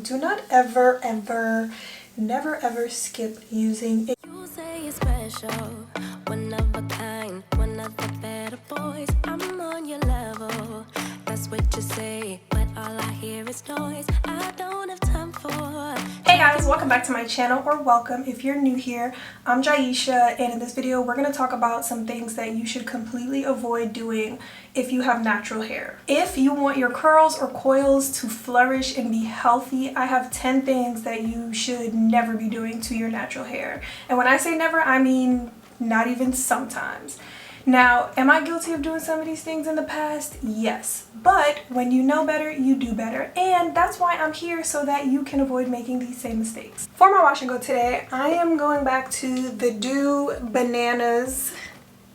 do not ever, ever, never ever skip using it. You say you're special, one of a kind, one of the better boys. I'm on your level, that's what you say, but all I hear is noise. I don't have time for. Hey guys, welcome back to my channel, or welcome if you're new here. I'm Jaisha, and in this video we're going to talk about some things that you should completely avoid doing if you have natural hair. If you want your curls or coils to flourish and be healthy, I have 10 things that you should never be doing to your natural hair. And when I say never, I mean not even sometimes. Now, am I guilty of doing some of these things in the past? Yes. But when you know better, you do better. And that's why I'm here, so that you can avoid making these same mistakes. For my wash and go today, I am going back to the Doux Bananas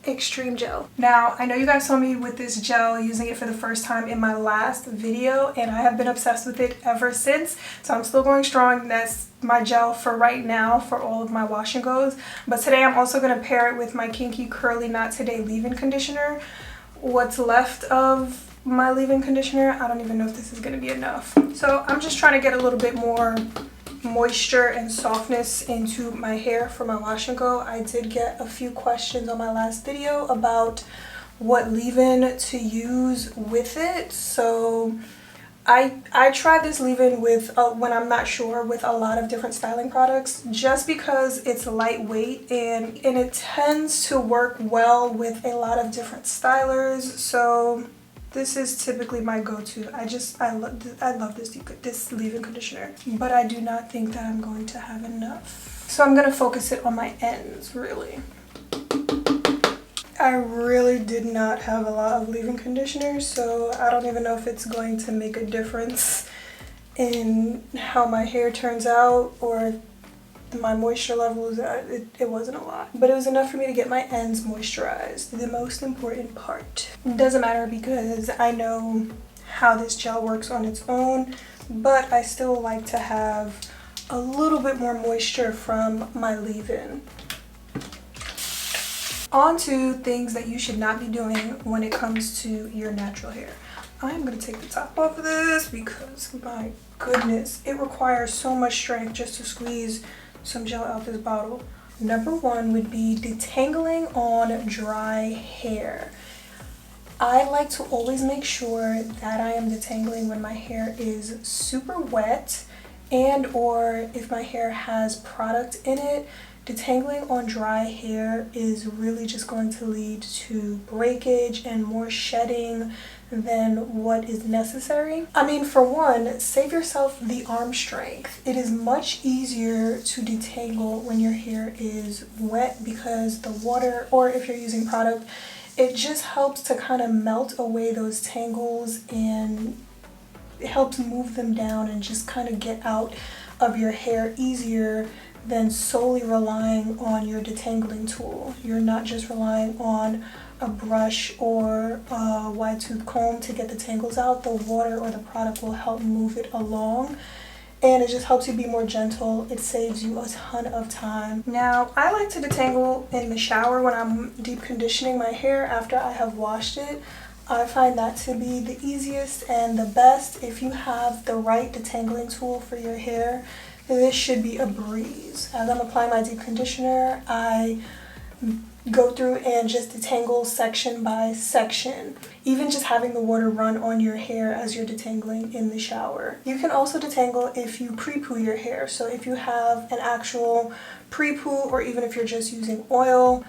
Extreme Gel. Now, I know you guys saw me with this gel using it for the first time in my last video, and I have been obsessed with it ever since. So I'm still going strong. That's my gel for right now for all of my wash and goes. But today I'm also going to pair it with my Kinky Curly Not Today leave-in conditioner. What's left of my leave-in conditioner, I don't even know if this is going to be enough. So I'm just trying to get a little bit more moisture and softness into my hair for my wash and go. I did get a few questions on my last video about what leave-in to use with it, so I tried this leave-in with when I'm not sure, with a lot of different styling products, just because it's lightweight and it tends to work well with a lot of different stylers. So this is typically my go-to. I love this leave-in conditioner, but I do not think that I'm going to have enough. So I'm gonna focus it on my ends, really. I really did not have a lot of leave-in conditioner, so I don't even know if it's going to make a difference in how my hair turns out or my moisture levels. It wasn't a lot, but it was enough for me to get my ends moisturized, the most important part. It doesn't matter because I know how this gel works on its own, but I still like to have a little bit more moisture from my leave-in. On to things that you should not be doing when it comes to your natural hair. I'm going to take the top off of this because, my goodness, it requires so much strength just to squeeze some gel out this bottle. Number one would be detangling on dry hair. I like to always make sure that I am detangling when my hair is super wet, and or if my hair has product in it. Detangling on dry hair is really just going to lead to breakage and more shedding than what is necessary. I mean, for one, save yourself the arm strength. It is much easier to detangle when your hair is wet because the water, or if you're using product, it just helps to kind of melt away those tangles, and it helps move them down and just kind of get out of your hair easier than solely relying on your detangling tool. You're not just relying on a brush or a wide tooth comb to get the tangles out. The water or the product will help move it along, and it just helps you be more gentle. It saves you a ton of time. Now, I like to detangle in the shower when I'm deep conditioning my hair after I have washed it. I find that to be the easiest and the best. If you have the right detangling tool for your hair, this should be a breeze. As I'm applying my deep conditioner, I go through and just detangle section by section. Even just having the water run on your hair as you're detangling in the shower. You can also detangle if you pre-poo your hair. So if you have an actual pre-poo, or even if you're just using oil,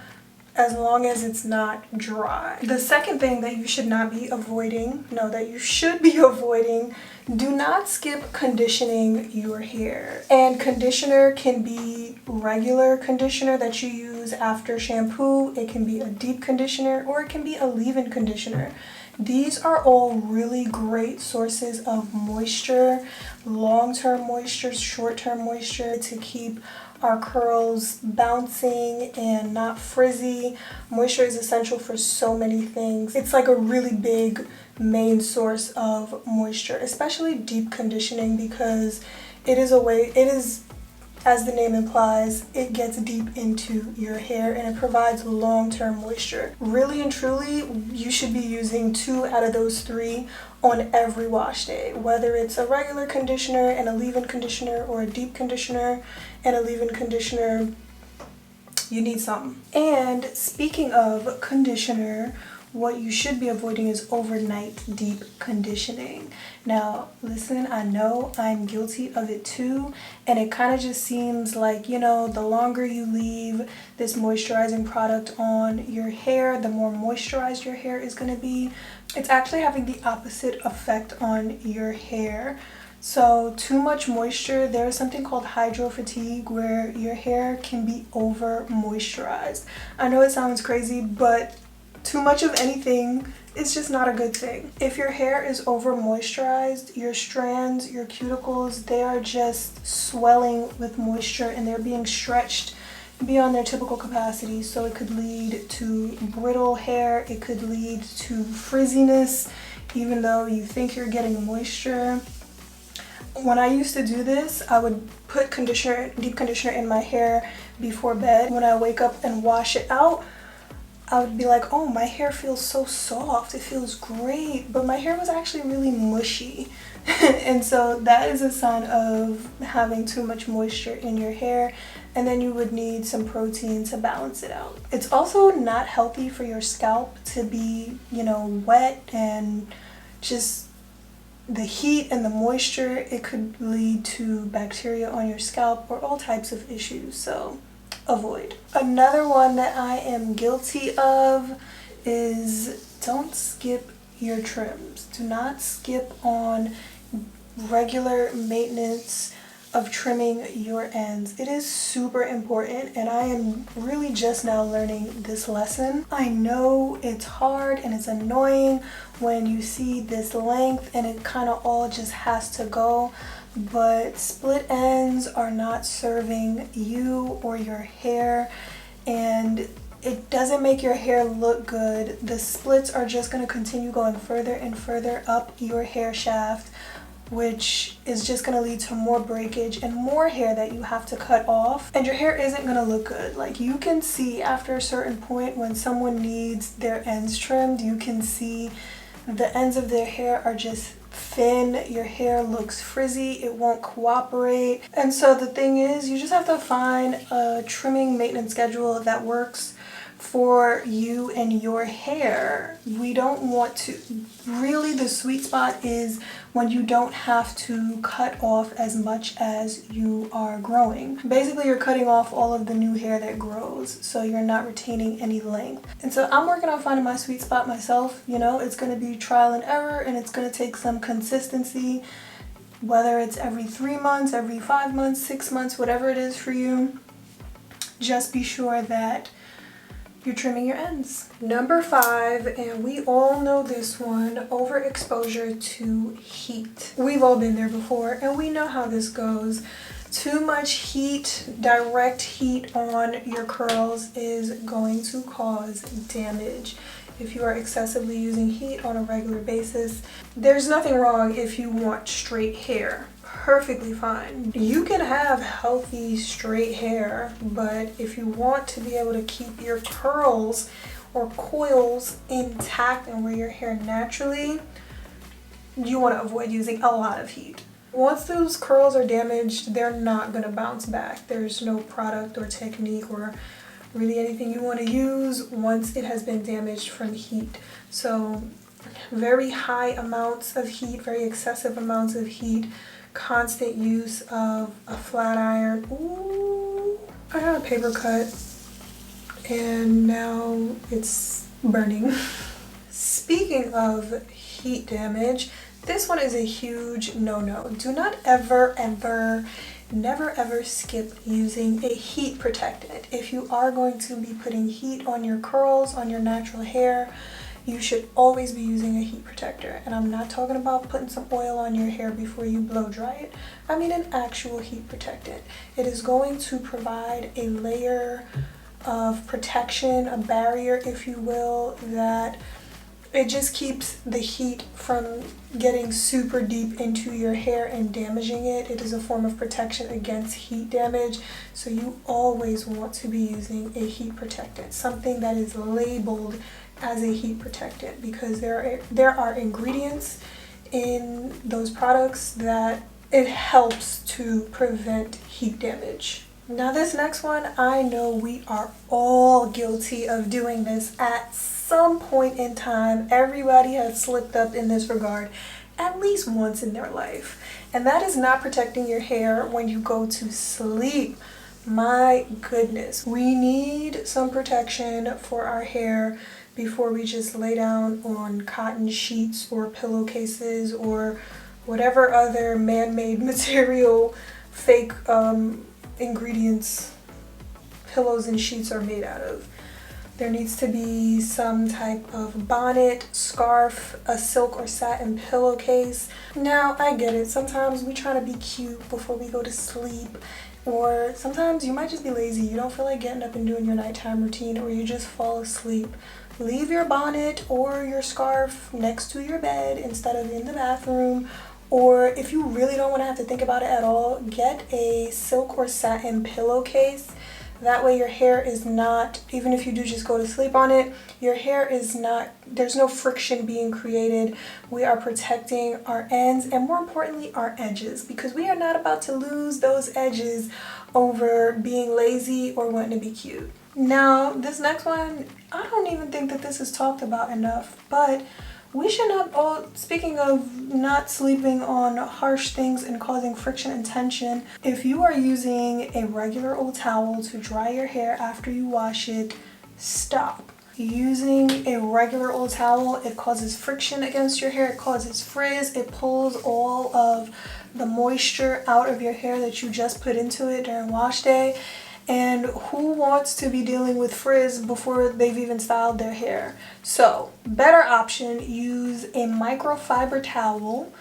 as long as it's not dry. The second thing that you should not be avoiding, no, that you should be avoiding, do not skip conditioning your hair. And conditioner can be regular conditioner that you use after shampoo. It can be a deep conditioner, or it can be a leave-in conditioner. These are all really great sources of moisture, long-term moisture, short-term moisture, to keep our curls bouncing and not frizzy. Moisture is essential for so many things. It's like a really big main source of moisture, especially deep conditioning, because it is as the name implies, it gets deep into your hair and it provides long-term moisture. Really and truly, you should be using 2 out of those 3 on every wash day, whether it's a regular conditioner and a leave-in conditioner or a deep conditioner and a leave-in conditioner. You need something. And speaking of conditioner, what you should be avoiding is overnight deep conditioning. Now, listen, I know I'm guilty of it too, and it kind of just seems like, you know, the longer you leave this moisturizing product on your hair, the more moisturized your hair is going to be. It's actually having the opposite effect on your hair. So too much moisture, there's something called hydro fatigue where your hair can be over moisturized. I know it sounds crazy, but too much of anything is just not a good thing. If your hair is over moisturized, your strands, your cuticles, they are just swelling with moisture and they're being stretched beyond their typical capacity. So it could lead to brittle hair, it could lead to frizziness, even though you think you're getting moisture. When I used to do this, I would put conditioner, deep conditioner in my hair before bed. When I wake up and wash it out, I would be like, oh, my hair feels so soft, it feels great, but my hair was actually really mushy. And so that is a sign of having too much moisture in your hair, and then you would need some protein to balance it out. It's also not healthy for your scalp to be, you know, wet, and just the heat and the moisture, it could lead to bacteria on your scalp or all types of issues. So avoid. Another one that I am guilty of is don't skip your trims. Do not skip on regular maintenance of trimming your ends. It is super important, and I am really just now learning this lesson. I know it's hard and it's annoying when you see this length and it kind of all just has to go, but split ends are not serving you or your hair, and it doesn't make your hair look good. The splits are just going to continue going further and further up your hair shaft, which is just going to lead to more breakage and more hair that you have to cut off, and your hair isn't going to look good. Like, you can see after a certain point when someone needs their ends trimmed, you can see the ends of their hair are just thin, your hair looks frizzy, it won't cooperate. And so the thing is, you just have to find a trimming maintenance schedule that works for you and your hair. We don't want to, really the sweet spot is when you don't have to cut off as much as you are growing. Basically, you're cutting off all of the new hair that grows, so you're not retaining any length. And so I'm working on finding my sweet spot myself. You know, it's going to be trial and error, and it's going to take some consistency, whether it's every 3 months, every 5 months, 6 months, whatever it is for you. Just be sure that you're trimming your ends. Number 5, and we all know this one, overexposure to heat. We've all been there before, and we know how this goes. Too much heat, direct heat on your curls is going to cause damage. If you are excessively using heat on a regular basis, there's nothing wrong if you want straight hair. Perfectly fine. You can have healthy straight hair, but if you want to be able to keep your curls or coils intact and wear your hair naturally, you want to avoid using a lot of heat. Once those curls are damaged, they're not going to bounce back. There's no product or technique or really anything you want to use once it has been damaged from heat. So very high amounts of heat, very excessive amounts of heat, constant use of a flat iron. Ooh, I got a paper cut and now it's burning. Speaking of heat damage, this one is a huge no-no. Do not ever, never ever skip using a heat protectant. If you are going to be putting heat on your curls, on your natural hair, you should always be using a heat protector. And I'm not talking about putting some oil on your hair before you blow dry it. I mean an actual heat protectant. It is going to provide a layer of protection, a barrier, if you will, that It just keeps the heat from getting super deep into your hair and damaging it. It is a form of protection against heat damage. So you always want to be using a heat protectant, something that is labeled as a heat protectant, because there are ingredients in those products that it helps to prevent heat damage. Now this next one, I know we are all guilty of doing this at some point in time. Everybody has slipped up in this regard at least once in their life, and that is not protecting your hair when you go to sleep. My goodness, we need some protection for our hair before we just lay down on cotton sheets or pillowcases or whatever other man-made material, fake ingredients pillows and sheets are made out of. There needs to be some type of bonnet, scarf, a silk or satin pillowcase. Now, I get it. Sometimes we try to be cute before we go to sleep, or sometimes you might just be lazy. You don't feel like getting up and doing your nighttime routine, or you just fall asleep. Leave your bonnet or your scarf next to your bed instead of in the bathroom. Or if you really don't want to have to think about it at all, get a silk or satin pillowcase. That way your hair is not, even if you do just go to sleep on it, your hair is not, there's no friction being created. We are protecting our ends and more importantly our edges, because we are not about to lose those edges over being lazy or wanting to be cute. Now this next one, I don't even think that this is talked about enough, but we should not all, speaking of not sleeping on harsh things and causing friction and tension, if you are using a regular old towel to dry your hair after you wash it, stop. Using a regular old towel, it causes friction against your hair, it causes frizz, it pulls all of the moisture out of your hair that you just put into it during wash day. And who wants to be dealing with frizz before they've even styled their hair? So, better option, use a microfiber towel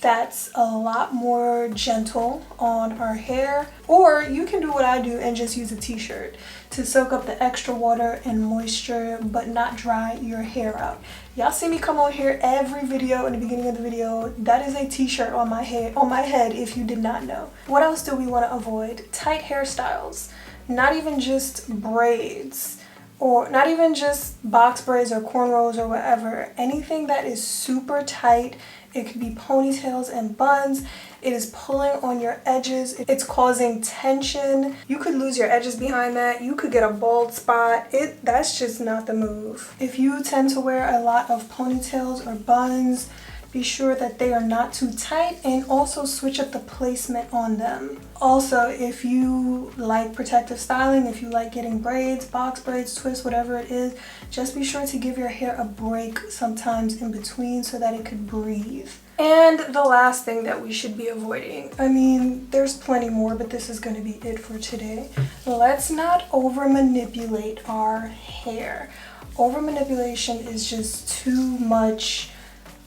that's a lot more gentle on our hair. Or you can do what I do and just use a t-shirt to soak up the extra water and moisture but not dry your hair out. Y'all see me come on here every video in the beginning of the video. That is a t-shirt on my head if you did not know. What else do we want to avoid? Tight hairstyles. Not even just braids, or not even just box braids or cornrows or whatever. Anything that is super tight. It could be ponytails and buns. It is pulling on your edges. It's causing tension. You could lose your edges behind that. You could get a bald spot. That's just not the move. If you tend to wear a lot of ponytails or buns, be sure that they are not too tight, and also switch up the placement on them. Also, if you like protective styling, if you like getting braids, box braids, twists, whatever it is, just be sure to give your hair a break sometimes in between so that it could breathe. And the last thing that we should be avoiding, I mean, there's plenty more, but this is going to be it for today. Let's not over manipulate our hair. Over manipulation is just too much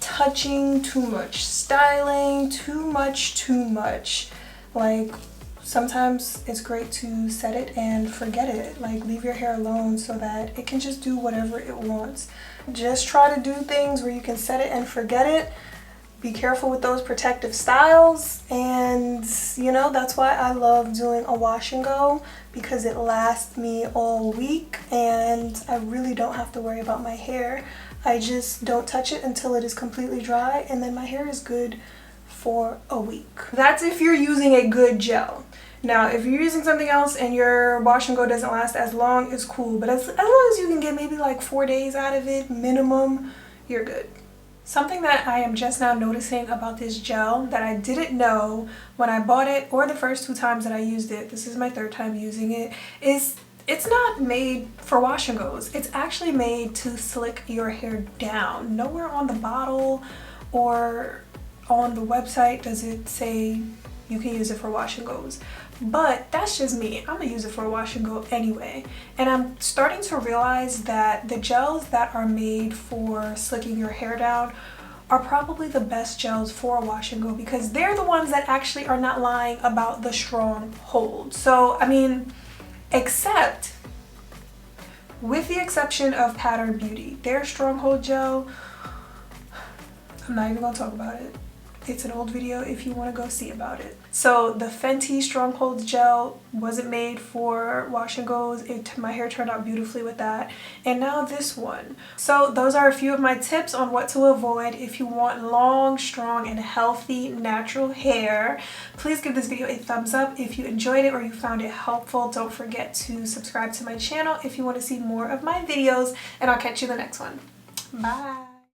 touching, too much styling, too much. Like, sometimes it's great to set it and forget it. Like, leave your hair alone so that it can just do whatever it wants. Just try to do things where you can set it and forget it. Be careful with those protective styles, and you know, that's why I love doing a wash and go, because it lasts me all week and I really don't have to worry about my hair. I just don't touch it until it is completely dry, and then my hair is good for a week. That's if you're using a good gel. Now, if you're using something else and your wash and go doesn't last as long, it's cool. But as long as you can get maybe like 4 days out of it, minimum, you're good. Something that I am just now noticing about this gel that I didn't know when I bought it or the first 2 times that I used it, this is my 3rd time using it, is it's not made for wash and goes. It's actually made to slick your hair down. Nowhere on the bottle or on the website does it say you can use it for wash and goes. But that's just me. I'm gonna use it for a wash and go anyway. And I'm starting to realize that the gels that are made for slicking your hair down are probably the best gels for a wash and go, because they're the ones that actually are not lying about the strong hold. So, I mean, except with the exception of Pattern Beauty. Their Stronghold Gel, I'm not even gonna talk about it. It's an old video if you want to go see about it. So the Fenty Stronghold Gel wasn't made for wash and goes. My hair turned out beautifully with that. And now this one. So those are a few of my tips on what to avoid if you want long, strong, and healthy natural hair. Please give this video a thumbs up if you enjoyed it or you found it helpful. Don't forget to subscribe to my channel if you want to see more of my videos, and I'll catch you in the next one. Bye.